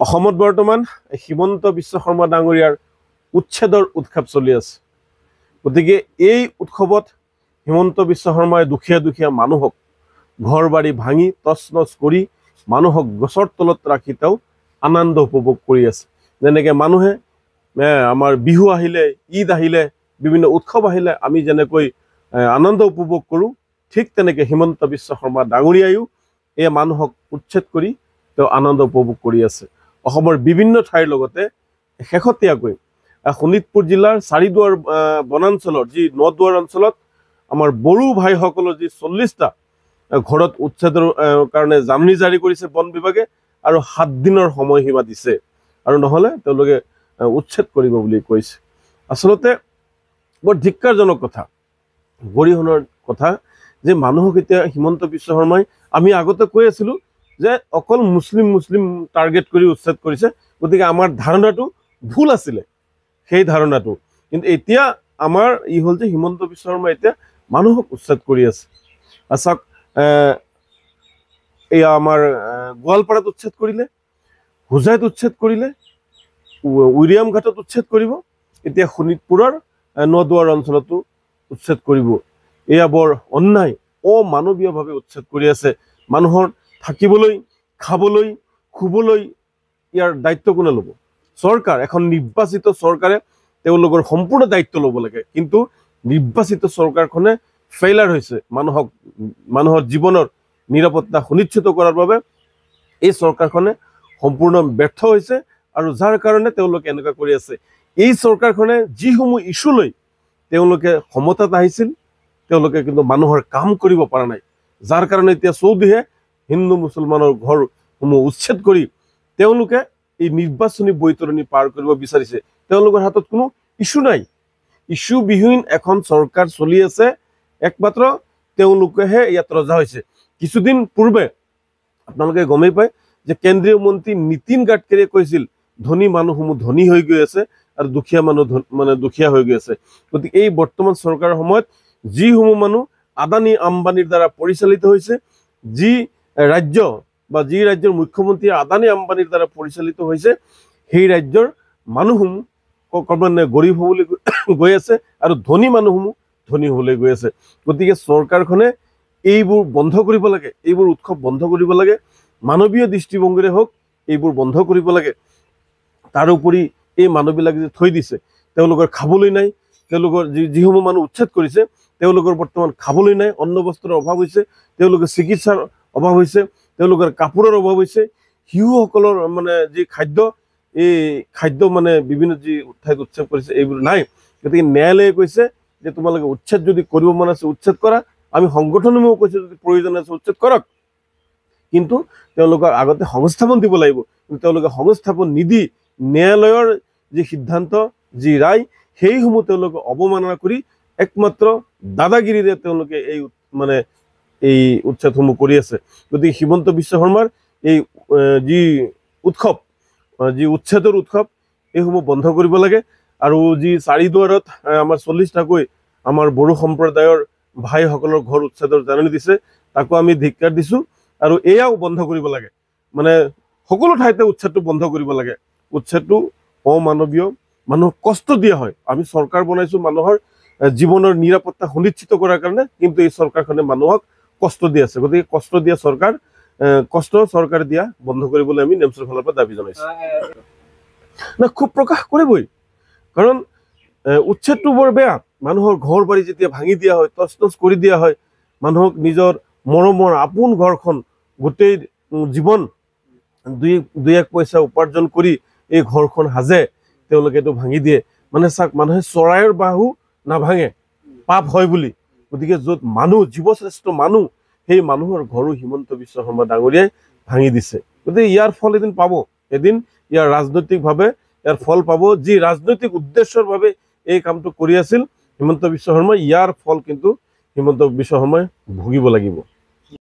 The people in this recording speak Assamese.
অসমত বৰ্তমান হিমন্ত বিশ্ব শৰ্মা ডাঙৰীয়াৰ উচ্ছেদৰ উৎসৱ চলি আছে। গতিকে এই উৎসৱত হিমন্ত বিশ্ব শৰ্মাই দুখীয়া দুখীয়া মানুহক ঘৰ বাৰী ভাঙি তছনছ কৰি মানুহক গছৰ তলত ৰাখি তেওঁ আনন্দ উপভোগ কৰি আছে। যেনেকৈ মানুহে আমাৰ বিহু আহিলে, ঈদ আহিলে, বিভিন্ন উৎসৱ আহিলে আমি যেনেকৈ আনন্দ উপভোগ কৰোঁ, ঠিক তেনেকৈ হিমন্ত বিশ্ব শৰ্মা ডাঙৰীয়ায়ো এই মানুহক উচ্ছেদ কৰি তেওঁ আনন্দ উপভোগ কৰি আছে। অসমৰ বিভিন্ন ঠাইৰ লগতে শেহতীয়াকৈ শোণিতপুৰ জিলাৰ চাৰিদুৱাৰ বনাঞ্চলৰ যি নদুৱাৰ অঞ্চলত আমাৰ বড়ো ভাইসকলৰ যি 40টা ঘৰত উচ্ছেদৰ কাৰণে জাননী জাৰি কৰিছে বন বিভাগে আৰু 7 দিনৰ সময়সীমা দিছে, আৰু নহ'লে তেওঁলোকে উচ্ছেদ কৰিব বুলি কৈছে। আচলতে বৰ ধিক্কাৰজনক কথা, গৰিহণাৰ কথা যে মানুহক এতিয়া হিমন্ত বিশ্ব শৰ্মাই, আমি আগতে কৈ আছিলোঁ যে অকল মুছলিম টাৰ্গেট কৰি উচ্ছেদ কৰিছে, গতিকে আমাৰ ধাৰণাটো ভুল আছিলে সেই ধাৰণাটো। কিন্তু এতিয়া আমাৰ হ'ল যে হিমন্ত বিশ্ব শৰ্মাই এতিয়া মানুহক উচ্ছেদ কৰি আছে। চাওক, এয়া আমাৰ গোৱালপাৰাত উচ্ছেদ কৰিলে, হোজাইত উচ্ছেদ কৰিলে, উৰিয়াম ঘাটত উচ্ছেদ কৰিব, এতিয়া শোণিতপুৰৰ নদুৱাৰ অঞ্চলতো উচ্ছেদ কৰিব। এয়া বৰ অন্যায়, অমানৱীয়ভাৱে উচ্ছেদ কৰি আছে। মানুহৰ থাকিবলৈ, খাবলৈ, শুবলৈ ইয়াৰ দায়িত্ব কোনে ল'ব? চৰকাৰ, এখন নিৰ্বাচিত চৰকাৰে তেওঁলোকৰ সম্পূৰ্ণ দায়িত্ব ল'ব লাগে। কিন্তু নিৰ্বাচিত চৰকাৰখনে ফেইলাৰ হৈছে। মানুহৰ জীৱনৰ নিৰাপত্তা সুনিশ্চিত কৰাৰ বাবে এই চৰকাৰখনে সম্পূৰ্ণ ব্যৰ্থ হৈছে, আৰু যাৰ কাৰণে তেওঁলোকে এনেকুৱা কৰি আছে। এই চৰকাৰখনে যিসমূহ ইছ্যু লৈ তেওঁলোকে ক্ষমতাত আহিছিল, তেওঁলোকে কিন্তু মানুহৰ কাম কৰিব পৰা নাই। যাৰ কাৰণে এতিয়া চৌদিশে হিন্দু মুছলমানৰ ঘৰসমূহ উচ্ছেদ কৰি তেওঁলোকে এই নিৰ্বাচনী বৈতৰণি পাৰ কৰিব বিচাৰিছে। তেওঁলোকৰ হাতত কোনো ইছ্যু নাই, ইছ্যুবিহীন এখন চৰকাৰ চলি আছে। একমাত্ৰ তেওঁলোকেহে ইয়াত ৰজা হৈছে। কিছুদিন পূৰ্বে আপোনালোকে গমেই পায় যে কেন্দ্ৰীয় মন্ত্ৰী নীতিন গাডকাৰীয়ে কৈছিল ধনী মানুহসমূহ ধনী হৈ গৈ আছে আৰু দুখীয়া মানুহ দুখীয়া হৈ গৈ আছে। গতিকে এই বৰ্তমান চৰকাৰৰ সময়ত যিসমূহ মানুহ আদানী আম্বানীৰ দ্বাৰা পৰিচালিত হৈছে, যি ৰাজ্য বা যি ৰাজ্যৰ মুখ্যমন্ত্ৰী আদানী আম্বানীৰ দ্বাৰা পৰিচালিত হৈছে, সেই ৰাজ্যৰ মানুহসমূহ ক্ৰমান্বয়ে গৰীব হ'বলৈ গৈ আছে আৰু ধনী মানুহসমূহ ধনী হ'বলৈ গৈ আছে। গতিকে চৰকাৰখনে এইবোৰ বন্ধ কৰিব লাগে, এইবোৰ উৎসৱ বন্ধ কৰিব লাগে, মানৱীয় দৃষ্টিভংগীৰে হওক এইবোৰ বন্ধ কৰিব লাগে। তাৰোপৰি এই মানুহবিলাক যে থৈ দিছে, তেওঁলোকৰ খাবলৈ নাই, তেওঁলোকৰ যিসমূহ মানুহ উচ্ছেদ কৰিছে তেওঁলোকৰ বৰ্তমান খাবলৈ নাই, অন্ন বস্ত্ৰৰ অভাৱ হৈছে, তেওঁলোকৰ চিকিৎসাৰ অভাৱ হৈছে, তেওঁলোকৰ কাপোৰৰ অভাৱ হৈছে, শিশুসকলৰ যি খাদ্য, এই খাদ্য বিভিন্ন যি ঠাইত উচ্ছেদ কৰিছে এইবোৰ নাই। গতিকে ন্যায়ালয়ে কৈছে যে তোমালোকে উচ্ছেদ যদি কৰিব মন আছে উচ্ছেদ কৰা, আমি সংগঠনসমূহ কৈছোঁ যদি প্ৰয়োজন আছে উচ্ছেদ কৰক, কিন্তু তেওঁলোকৰ আগতে সংস্থাপন দিব লাগিব। কিন্তু তেওঁলোকে সংস্থাপন নিদি ন্যায়ালয়ৰ যি সিদ্ধান্ত, যি ৰায়, সেইসমূহ তেওঁলোকে অৱমাননা কৰি একমাত্ৰ দাদাগিৰিৰে তেওঁলোকে এই উচ্ছেদসমূহ কৰি আছে। গতিকে হিমন্ত বিশ্ব শৰ্মাৰ এই যি উৎসৱ, যি উচ্ছেদৰ উৎসৱ, এইসমূহ বন্ধ কৰিব লাগে। আৰু যি চাৰিদুৱাৰত আমাৰ 40টাকৈ আমাৰ বড়ো সম্প্ৰদায়ৰ ভাইসকলৰ ঘৰ উচ্ছেদৰ জাননী দিছে, তাকো আমি ধিক্কাৰ দিছোঁ। আৰু এয়াও বন্ধ কৰিব লাগে, সকলো ঠাইতে উচ্ছেদটো বন্ধ কৰিব লাগে। উচ্ছেদটো অমানৱীয়, মানুহক কষ্ট দিয়া হয়। আমি চৰকাৰ বনাইছোঁ মানুহৰ জীৱনৰ নিৰাপত্তা সুনিশ্চিত কৰাৰ কাৰণে, কিন্তু এই চৰকাৰখনে মানুহক কষ্ট দি আছে। গতিকে কষ্ট দিয়া চৰকাৰ, চৰকাৰে দিয়া বন্ধ কৰিবলৈ আমি নেমচৰ ফালৰ পৰা দাবী জনাইছোঁ। না, খুব প্ৰকাশ কৰিবই, কাৰণ উচ্ছেদটো বৰ বেয়া। মানুহৰ ঘৰ বাৰী যেতিয়া ভাঙি দিয়া হয়, তছনছ কৰি দিয়া হয়, মানুহক নিজৰ মৰমৰ আপোন ঘৰখন, গোটেই জীৱন দুই এক পইচা উপাৰ্জন কৰি এই ঘৰখন সাজে, তেওঁলোকে এইটো ভাঙি দিয়ে। চাওক, মানুহে চৰাইৰ বাহু নাভাঙে, পাপ হয় বুলি। গতিকে য'ত মানুহ, জীৱশ্ৰেষ্ঠ মানুহ, সেই মানুহৰ ঘৰো হিমন্ত বিশ্ব শৰ্মা ডাঙৰীয়াই ভাঙি দিছে। গতিকে ইয়াৰ ফল এদিন পাব, এদিন ইয়াৰ ৰাজনৈতিকভাৱে ইয়াৰ ফল পাব। যি ৰাজনৈতিক উদ্দেশ্যৰ বাবে এই কামটো কৰি আছিল হিমন্ত বিশ্ব শৰ্মাই, ইয়াৰ ফল কিন্তু হিমন্ত বিশ্ব শৰ্মাই ভুগিব লাগিব।